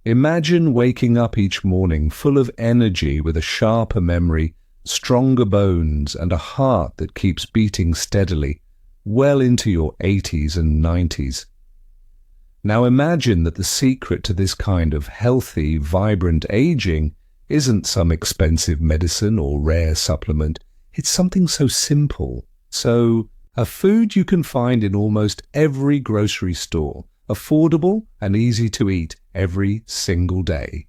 Imagine waking up each morning full of energy with a sharper memory, stronger bones, and a heart that keeps beating steadily, well into your 80s and 90s. Now imagine that the secret to this kind of healthy, vibrant aging isn't some expensive medicine or rare supplement. It's something so simple. A food you can find in almost every grocery store, affordable and easy to eat every single day.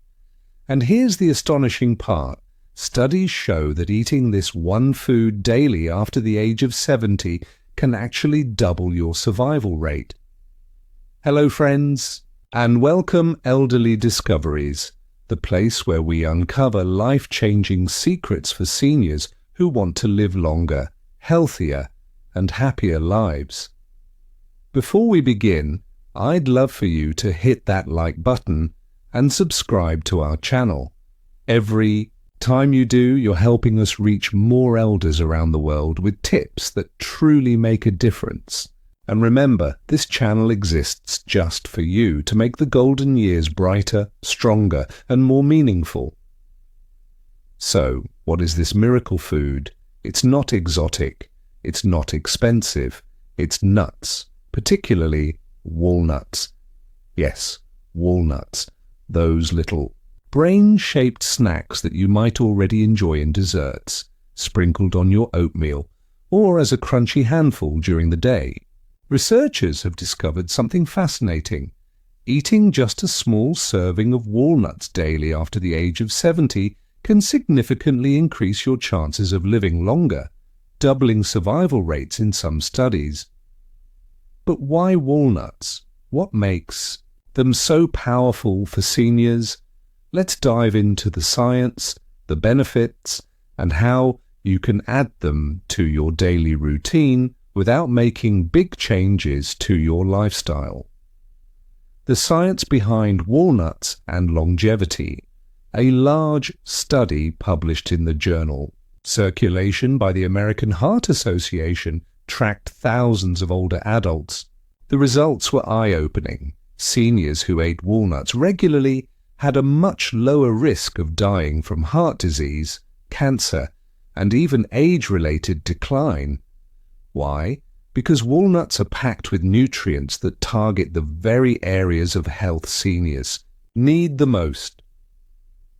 And here's the astonishing part. Studies show that eating this one food daily after the age of 70 can actually double your survival rate. Hello friends, and welcome Elderly Discoveries, the place where we uncover life-changing secrets for seniors who want to live longer, healthier, and happier lives. Before we begin, I'd love for you to hit that like button and subscribe to our channel. Every time you do, you're helping us reach more elders around the world with tips that truly make a difference. And remember, this channel exists just for you to make the golden years brighter, stronger, and more meaningful. So, what is this miracle food? It's not exotic. It's not expensive. It's nuts, particularly walnuts. Yes, walnuts. Those little brain-shaped snacks that you might already enjoy in desserts, sprinkled on your oatmeal, or as a crunchy handful during the day. Researchers have discovered something fascinating. Eating just a small serving of walnuts daily after the age of 70 can significantly increase your chances of living longer, doubling survival rates in some studies. But why walnuts? What makes them so powerful for seniors? Let's dive into the science, the benefits, and how you can add them to your daily routine without making big changes to your lifestyle. The science behind walnuts and longevity. A large study published in the journal Circulation by the American Heart Association tracked thousands of older adults. The results were eye-opening. Seniors who ate walnuts regularly had a much lower risk of dying from heart disease, cancer, and even age-related decline. Why? Because walnuts are packed with nutrients that target the very areas of health seniors need the most.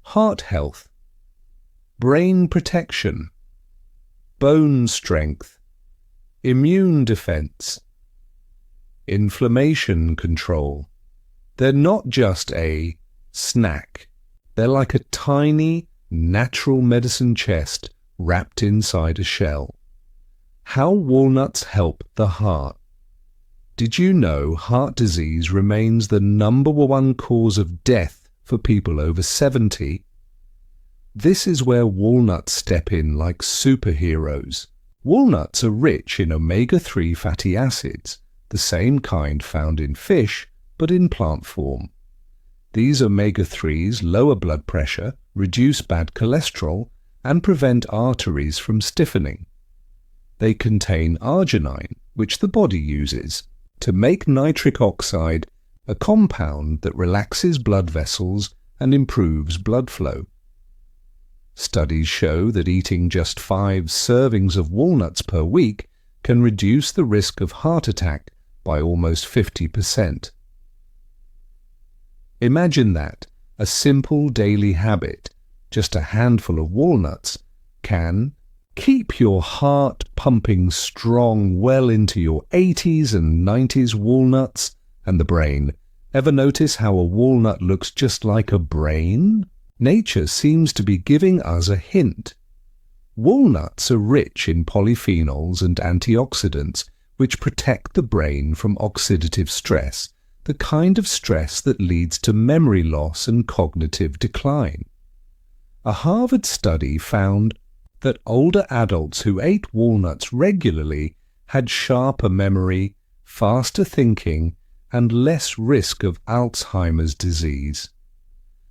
Heart health, brain protection, bone strength, immune defense, inflammation control. They're not just a snack. They're like a tiny, natural medicine chest wrapped inside a shell. How walnuts help the heart. Did you know heart disease remains the #1 cause of death for people over 70? This is where walnuts step in like superheroes. Walnuts are rich in omega-3 fatty acids, the same kind found in fish, but in plant form. These omega-3s lower blood pressure, reduce bad cholesterol, and prevent arteries from stiffening. They contain arginine, which the body uses to make nitric oxide, a compound that relaxes blood vessels and improves blood flow. Studies show that eating just 5 servings of walnuts per week can reduce the risk of heart attack by almost 50%. Imagine that, a simple daily habit, just a handful of walnuts, can keep your heart pumping strong well into your 80s and 90s. Walnuts and the brain. Ever notice how a walnut looks just like a brain? Nature seems to be giving us a hint. Walnuts are rich in polyphenols and antioxidants which protect the brain from oxidative stress, the kind of stress that leads to memory loss and cognitive decline. A Harvard study found that older adults who ate walnuts regularly had sharper memory, faster thinking, and less risk of Alzheimer's disease.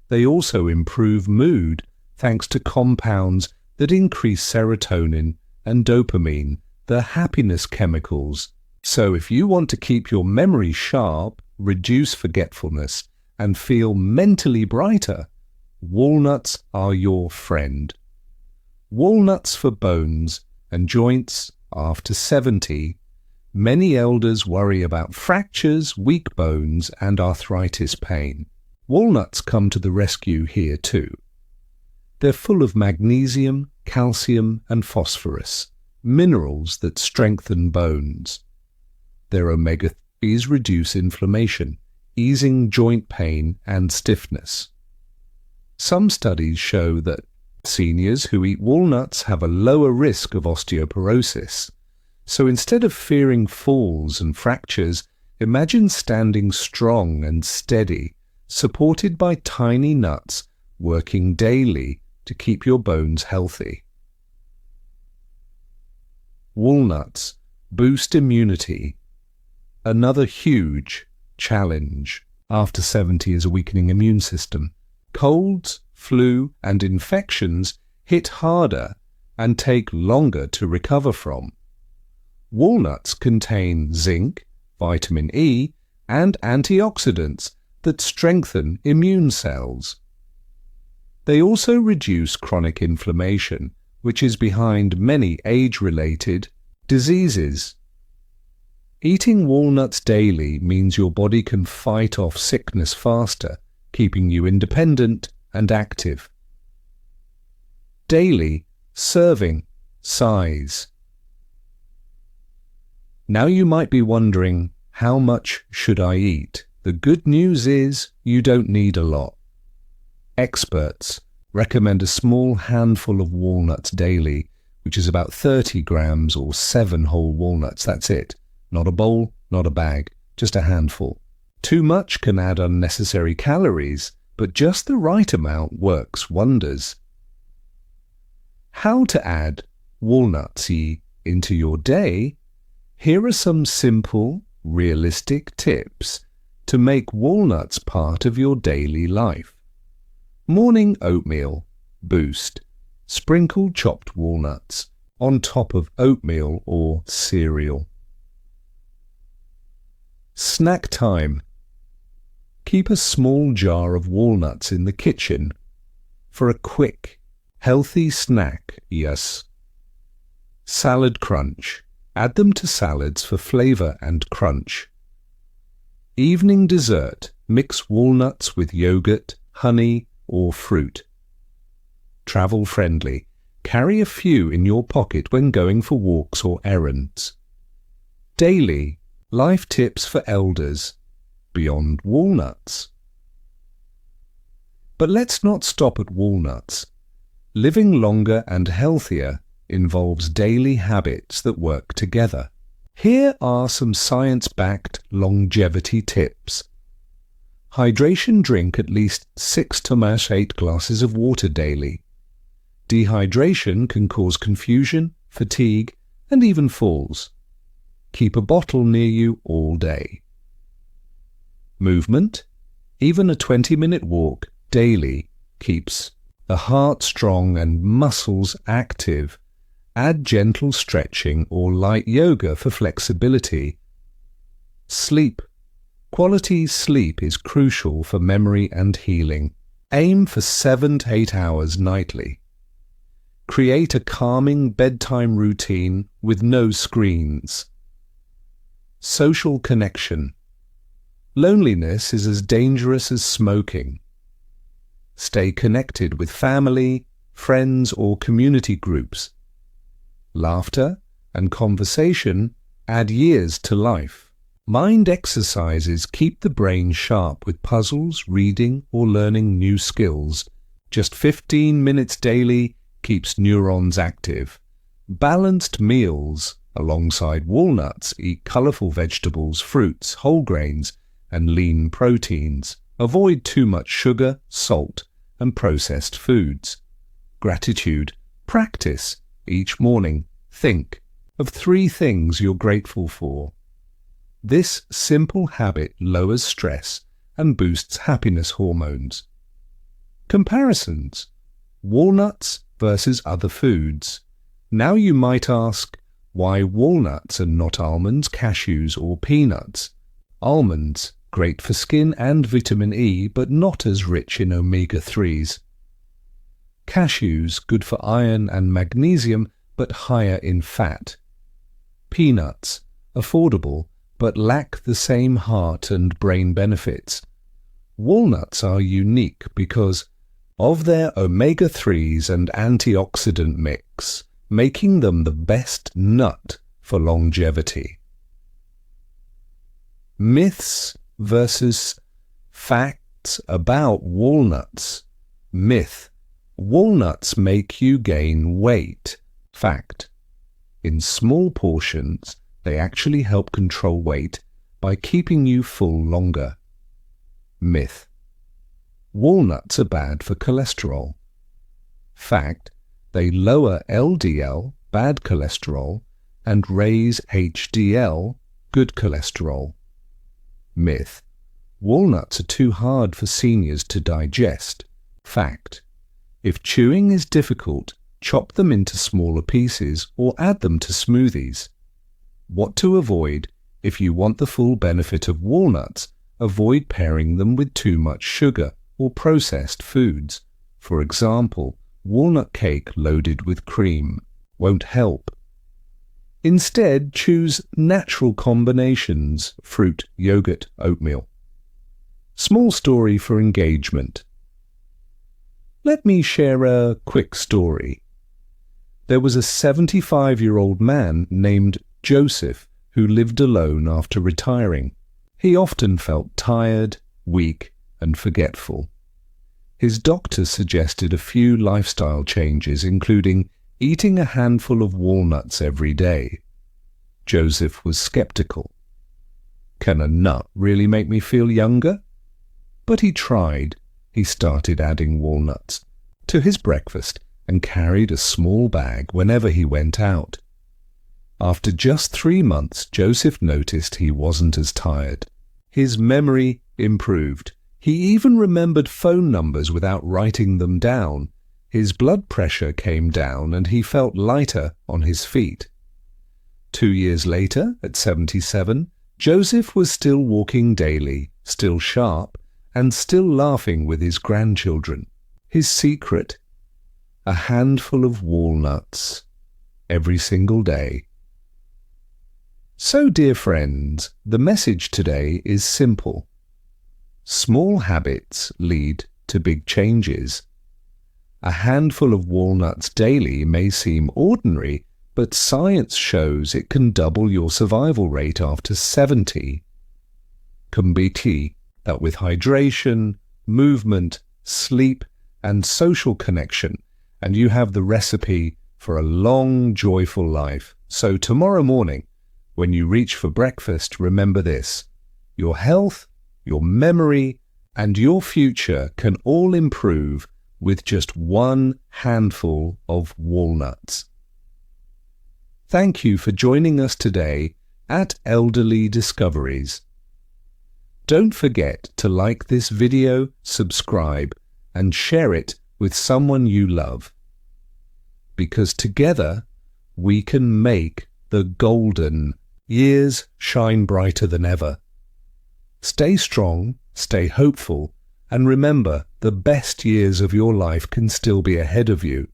They also improve mood thanks to compounds that increase serotonin and dopamine, the happiness chemicals. So if you want to keep your memory sharp, reduce forgetfulness, and feel mentally brighter, walnuts are your friend. Walnuts for bones and joints after 70. Many elders worry about fractures, weak bones, and arthritis pain. Walnuts come to the rescue here too. They're full of magnesium, calcium, and phosphorus, minerals that strengthen bones. Their omega-3s reduce inflammation, easing joint pain and stiffness. Some studies show that seniors who eat walnuts have a lower risk of osteoporosis. So instead of fearing falls and fractures, imagine standing strong and steady, supported by tiny nuts, working daily to keep your bones healthy. Walnuts boost immunity. Another huge challenge after 70 is a weakening immune system. Colds, flu, and infections hit harder and take longer to recover from. Walnuts contain zinc, vitamin E, and antioxidants that strengthen immune cells. They also reduce chronic inflammation, which is behind many age-related diseases. Eating walnuts daily means your body can fight off sickness faster, keeping you independent and active. Daily serving size. Now you might be wondering, how much should I eat? The good news is you don't need a lot. Experts recommend a small handful of walnuts daily, which is about 30 grams or 7 whole walnuts. That's it. Not a bowl, not a bag, just a handful. Too much can add unnecessary calories, but just the right amount works wonders. How to add walnuts into your day? Here are some simple, realistic tips to make walnuts part of your daily life. Morning oatmeal boost. Sprinkle chopped walnuts on top of oatmeal or cereal. Snack time. Keep a small jar of walnuts in the kitchen for a quick, healthy snack, yes. Salad crunch. Add them to salads for flavor and crunch. Evening dessert. Mix walnuts with yogurt, honey, or fruit. Travel friendly. Carry a few in your pocket when going for walks or errands. Daily life tips for elders beyond walnuts. But let's not stop at walnuts. Living longer and healthier involves daily habits that work together. Here are some science-backed longevity tips. Hydration. Drink at least 6 to 8 glasses of water daily. Dehydration can cause confusion, fatigue, and even falls. Keep a bottle near you all day. Movement. Even a 20-minute walk daily keeps the heart strong and muscles active. Add gentle stretching or light yoga for flexibility. Sleep. Quality sleep is crucial for memory and healing. Aim for 7 to 8 hours nightly. Create a calming bedtime routine with no screens. Social connection. Loneliness is as dangerous as smoking. Stay connected with family, friends, or community groups. Laughter and conversation add years to life. Mind exercises keep the brain sharp with puzzles, reading, or learning new skills. Just 15 minutes daily keeps neurons active. Balanced meals. Alongside walnuts, eat colorful vegetables, fruits, whole grains, and lean proteins. Avoid too much sugar, salt, and processed foods. Gratitude. Practice. Each morning, think of 3 things you're grateful for. This simple habit lowers stress and boosts happiness hormones. Comparisons. Walnuts versus other foods. Now you might ask, why walnuts and not almonds, cashews, or peanuts? Almonds great for skin and vitamin E, but not as rich in omega-3s. Cashews, good for iron and magnesium, but higher in fat. Peanuts, affordable, but lack the same heart and brain benefits. Walnuts are unique because of their omega-3s and antioxidant mix, making them the best nut for longevity. Myths versus facts about walnuts. Myth: walnuts make you gain weight. Fact: in small portions, they actually help control weight by keeping you full longer. Myth: walnuts are bad for cholesterol. Fact: they lower LDL, bad cholesterol, and raise HDL, good cholesterol. Myth: walnuts are too hard for seniors to digest. Fact: if chewing is difficult, chop them into smaller pieces or add them to smoothies. What to avoid: if you want the full benefit of walnuts, avoid pairing them with too much sugar or processed foods. For example, walnut cake loaded with cream won't help. Instead, choose natural combinations: fruit, yogurt, oatmeal. Small story for engagement. Let me share a quick story. There was a 75-year-old man named Joseph who lived alone after retiring. He often felt tired, weak, and forgetful. His doctor suggested a few lifestyle changes, including eating a handful of walnuts every day. Joseph was skeptical. Can a nut really make me feel younger? But he tried. He started adding walnuts to his breakfast and carried a small bag whenever he went out. After just 3 months, Joseph noticed he wasn't as tired. His memory improved. He even remembered phone numbers without writing them down. His blood pressure came down and he felt lighter on his feet. 2 years later, at 77, Joseph was still walking daily, still sharp, and still laughing with his grandchildren. His secret: a handful of walnuts every single day. So, dear friends, the message today is simple. Small habits lead to big changes. A handful of walnuts daily may seem ordinary, but science shows it can double your survival rate after 70. Can be key that with hydration, movement, sleep, and social connection, and you have the recipe for a long, joyful life. So tomorrow morning, when you reach for breakfast, remember this: your health, your memory, and your future can all improve with just one handful of walnuts. Thank you for joining us today at Elderly Discoveries. Don't forget to like this video, subscribe, and share it with someone you love. Because together we can make the golden years shine brighter than ever. Stay strong, stay hopeful, and remember, the best years of your life can still be ahead of you.